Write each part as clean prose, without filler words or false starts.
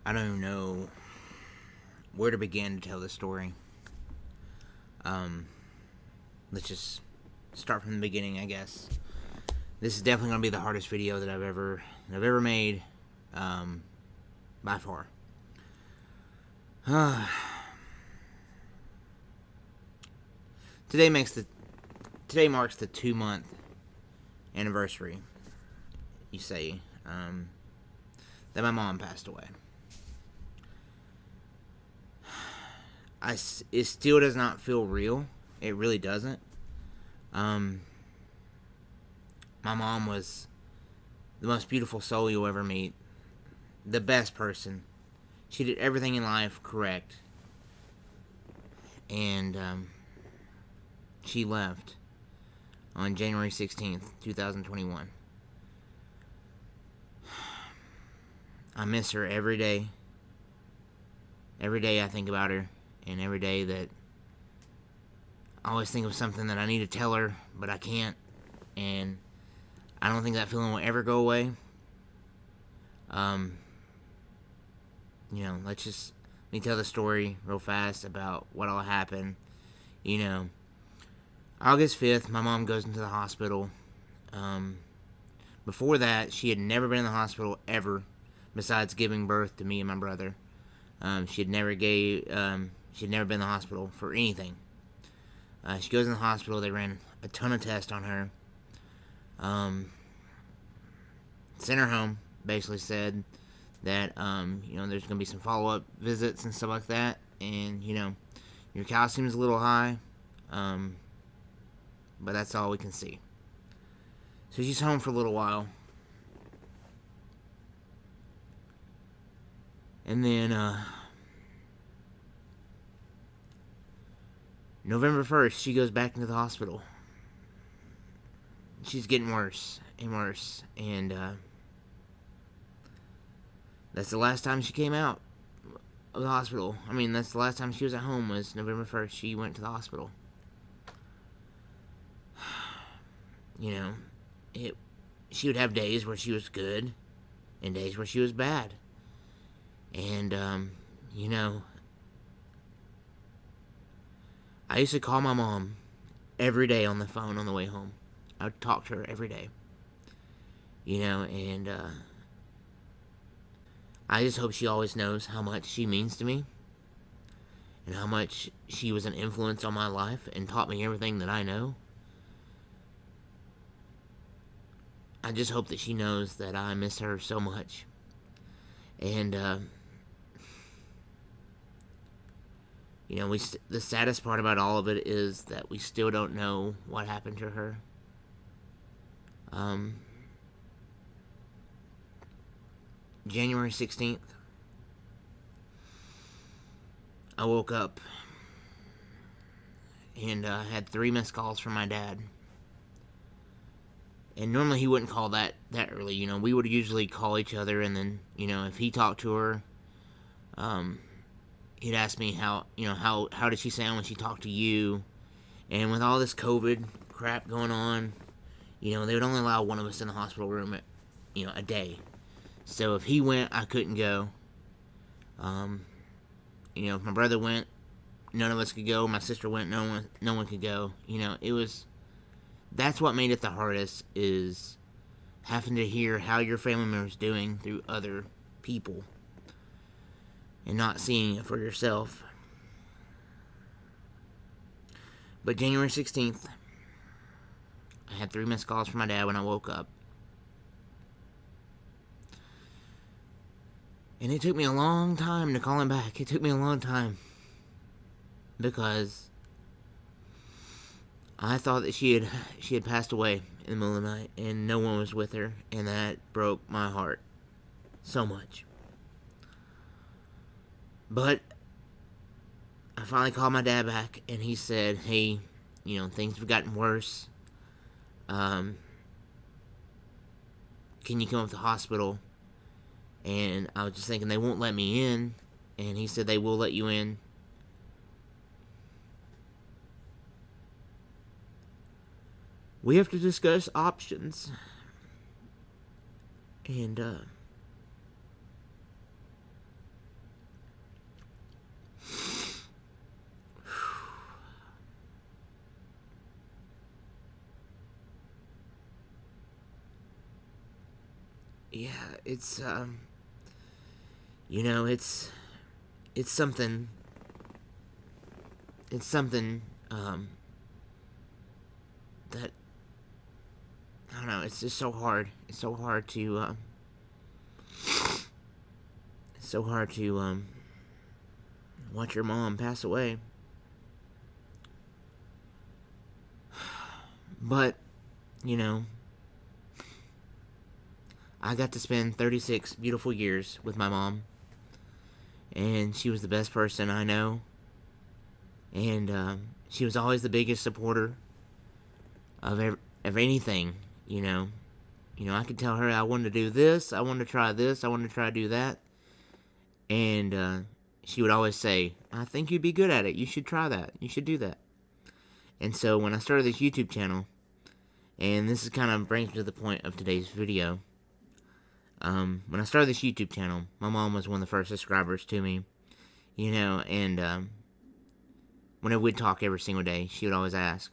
I don't know where to begin to tell this story. Um, let's just start from the beginning, I guess. This is definitely going to be the hardest video that I've ever made, by far. Today marks the 2-month anniversary. You say that my mom passed away. It still does not feel real. It really doesn't. My mom was the most beautiful soul you'll ever meet. The best person. She did everything in life correct. And she left on January 16th, 2021. I miss her every day. Every day I think about her. And every day that I always think of something that I need to tell her, but I can't. And I don't think that feeling will ever go away. Let me tell the story real fast about what all happened. August 5th, my mom goes into the hospital. Before that, she had never been in the hospital ever, besides giving birth to me and my brother. She had never been in the hospital for anything. She goes in the hospital. They ran a ton of tests on her. Sent her home. Basically said that there's gonna be some follow-up visits and stuff like that, and your calcium's a little high, but that's all we can see. So she's home for a little while, and then November 1st, she goes back into the hospital. She's getting worse and worse, and that's the last time she came out of the hospital. I mean, that's the last time she was at home, was November 1st. She went to the hospital. She would have days where she was good and days where she was bad. And, I used to call my mom every day on the phone on the way home. I would talk to her every day. And I just hope she always knows how much she means to me and how much she was an influence on my life and taught me everything that I know. I just hope that she knows that I miss her so much. And, the saddest part about all of it is that we still don't know what happened to her. January 16th, I woke up and had 3 missed calls from my dad. And normally he wouldn't call that early. We would usually call each other, and then, if he talked to her, he'd ask me how did she sound when she talked to you? And with all this COVID crap going on, they would only allow one of us in the hospital room a day. So if he went, I couldn't go. If my brother went, none of us could go. My sister went, no one could go. That's what made it the hardest, is having to hear how your family member's doing through other people and not seeing it for yourself. But January 16th, I had 3 missed calls from my dad when I woke up. And it took me a long time to call him back. It took me a long time. Because I thought that she had passed away in the middle of the night, and no one was with her, and that broke my heart so much. But I finally called my dad back, and he said, "Hey, things have gotten worse. Can you come up to the hospital?" And I was just thinking, they won't let me in. And he said, they will let you in. We have to discuss options. And yeah, you know, it's something, it's something, that, I don't know, it's just so hard. It's so hard to, watch your mom pass away. But, you know, I got to spend 36 beautiful years with my mom, and she was the best person I know, and she was always the biggest supporter of anything, you know. I could tell her I wanted to do this, I wanted to try this, I wanted to try to do that, and she would always say, I think you'd be good at it, you should try that, you should do that. And so when I started this YouTube channel, and this is kind of brings me to the point of today's video, when I started this YouTube channel, my mom was one of the first subscribers to me, and whenever we'd talk every single day, she would always ask,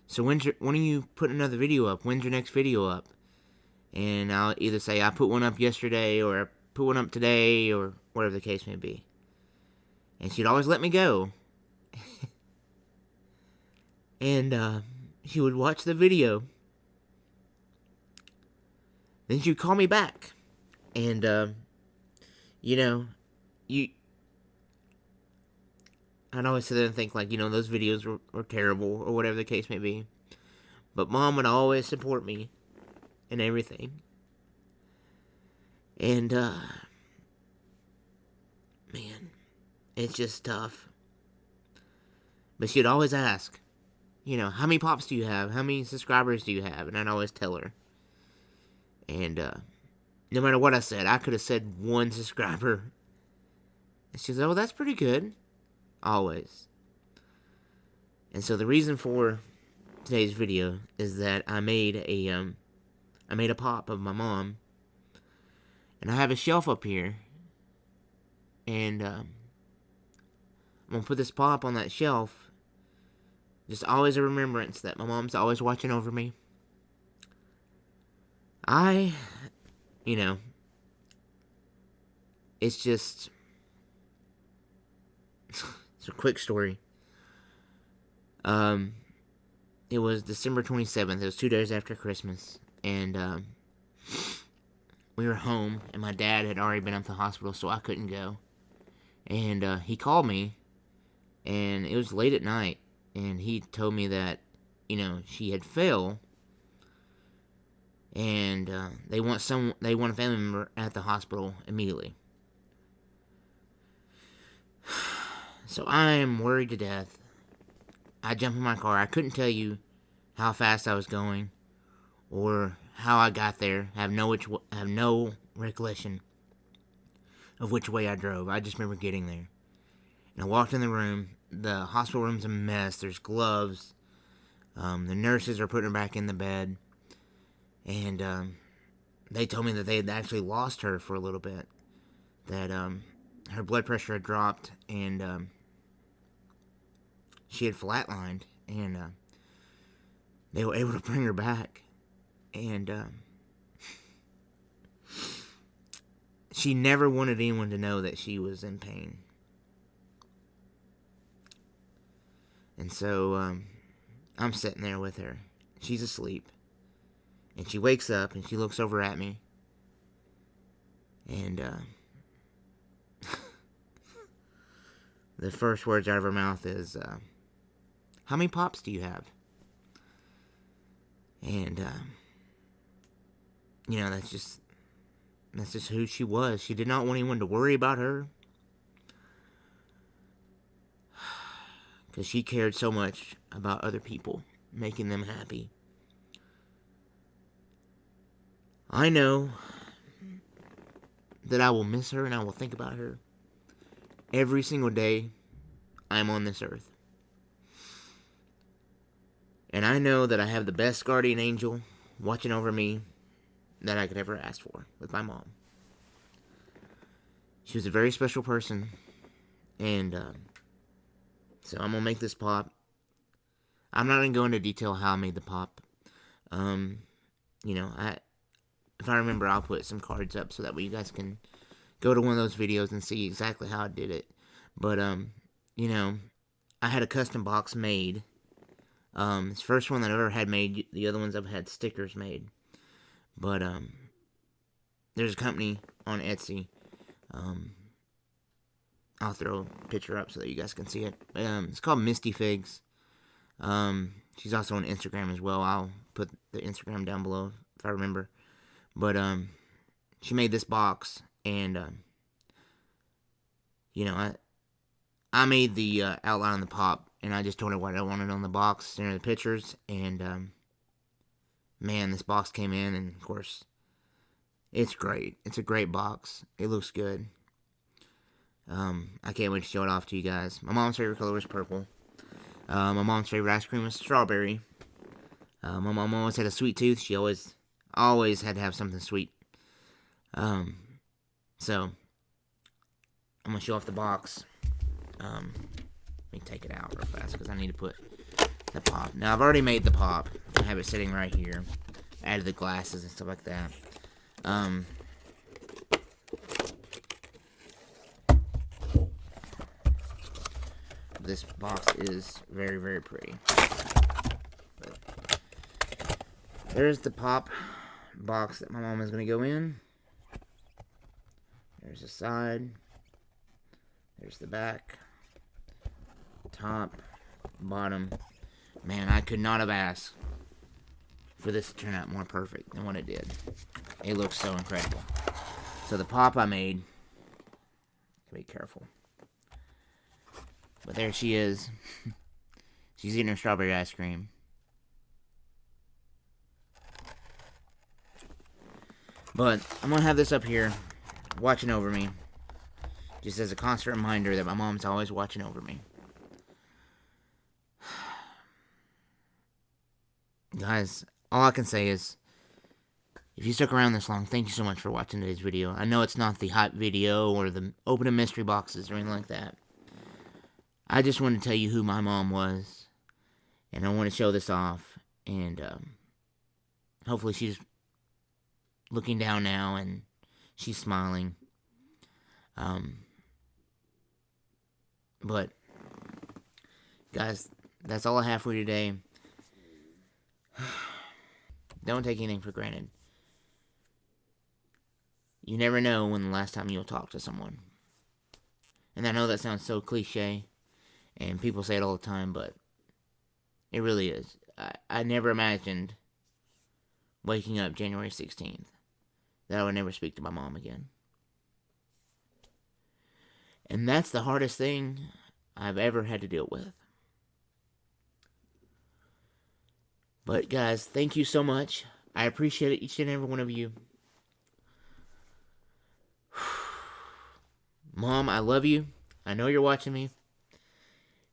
so when are you putting another video up? When's your next video up? And I'll either say I put one up yesterday, or I put one up today, or whatever the case may be. And she'd always let me go. And she would watch the video. Then she'd call me back. And, I'd always sit there and think, like, those videos were terrible, or whatever the case may be. But Mom would always support me in everything. And, man, it's just tough. But she'd always ask, how many pops do you have? How many subscribers do you have? And I'd always tell her. And, no matter what I said, I could have said 1 subscriber. And she said, oh, that's pretty good. Always. And so the reason for today's video is that I made a pop of my mom, and I have a shelf up here, and I'm gonna put this pop on that shelf, just always a remembrance that my mom's always watching over me. It's just, it's a quick story. It was December 27th. It was 2 days after Christmas. And, we were home, and my dad had already been up to the hospital, so I couldn't go. And, he called me, and it was late at night, and he told me that, she had fell, and, they want a family member at the hospital immediately. So I am worried to death. I jump in my car. I couldn't tell you how fast I was going, or how I got there. I have no recollection of which way I drove. I just remember getting there. And I walked in the room. The hospital room's a mess. There's gloves. The nurses are putting her back in the bed. And they told me that they had actually lost her for a little bit. That her blood pressure had dropped, and she had flatlined. And they were able to bring her back. And she never wanted anyone to know that she was in pain. And so I'm sitting there with her. She's asleep. And she wakes up and she looks over at me. And the first words out of her mouth is, how many pops do you have? And that's just who she was. She did not want anyone to worry about her, because she cared so much about other people, making them happy. I know that I will miss her, and I will think about her every single day I'm on this earth. And I know that I have the best guardian angel watching over me that I could ever ask for, with my mom. She was a very special person, and so I'm gonna make this pop. I'm not gonna go into detail how I made the pop. if I remember, I'll put some cards up so that way you guys can go to one of those videos and see exactly how I did it. But, you know, I had a custom box made. It's the first one that I've ever had made. The other ones I've had stickers made. But, there's a company on Etsy. I'll throw a picture up so that you guys can see it. It's called Misty Figs. She's also on Instagram as well. I'll put the Instagram down below if I remember. But, she made this box, and, you know, I made the outline on the pop, and I just told her what I wanted on the box, sent her the pictures, and, man, this box came in, and, of course, it's great. It's a great box. It looks good. I can't wait to show it off to you guys. My mom's favorite color was purple. My mom's favorite ice cream was strawberry. My mom always had a sweet tooth. She always had to have something sweet. So, I'm going to show off the box. Let me take it out real fast because I need to put the pop. Now, I've already made the pop. I have it sitting right here. Added the glasses and stuff like that. This box is very, very pretty. There's the pop box that my mom is going to go in. There's the side. There's the back. Top. Bottom. Man, I could not have asked for this to turn out more perfect than what it did. It looks so incredible. So the pop I made, be careful. But there she is. She's eating her strawberry ice cream. But I'm going to have this up here, watching over me. Just as a constant reminder that my mom's always watching over me. Guys, all I can say is, if you stuck around this long, thank you so much for watching today's video. I know it's not the hype video or the opening mystery boxes or anything like that. I just want to tell you who my mom was. And I want to show this off. And hopefully she's looking down now and she's smiling. But, guys, that's all I have for you today. Don't take anything for granted. You never know when the last time you'll talk to someone. And I know that sounds so cliche, and people say it all the time, but it really is. I never imagined waking up January 16th that I would never speak to my mom again. And that's the hardest thing I've ever had to deal with. But guys, thank you so much. I appreciate it, each and every one of you. Mom, I love you. I know you're watching me.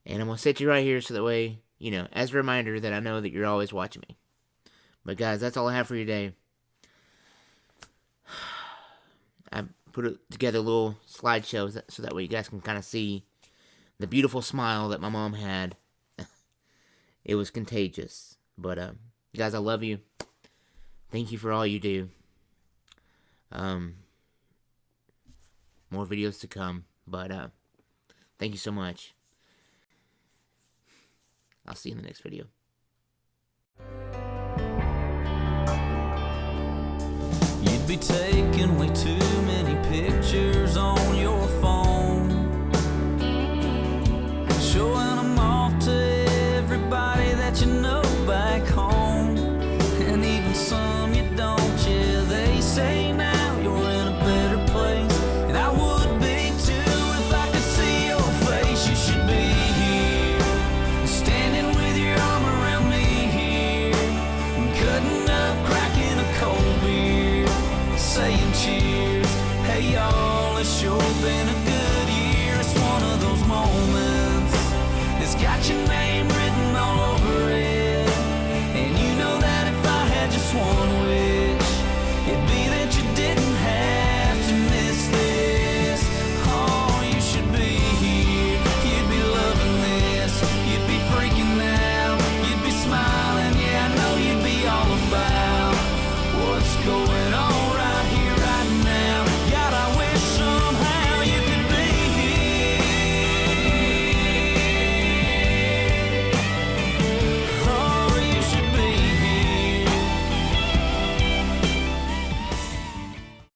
And I'm going to set you right here so that way, you know, as a reminder that I know that you're always watching me. But guys, that's all I have for you today. I put together a little slideshow so that way you guys can kind of see the beautiful smile that my mom had. It was contagious. But, guys, I love you. Thank you for all you do. More videos to come. But, thank you so much. I'll see you in the next video. You'd be taken way too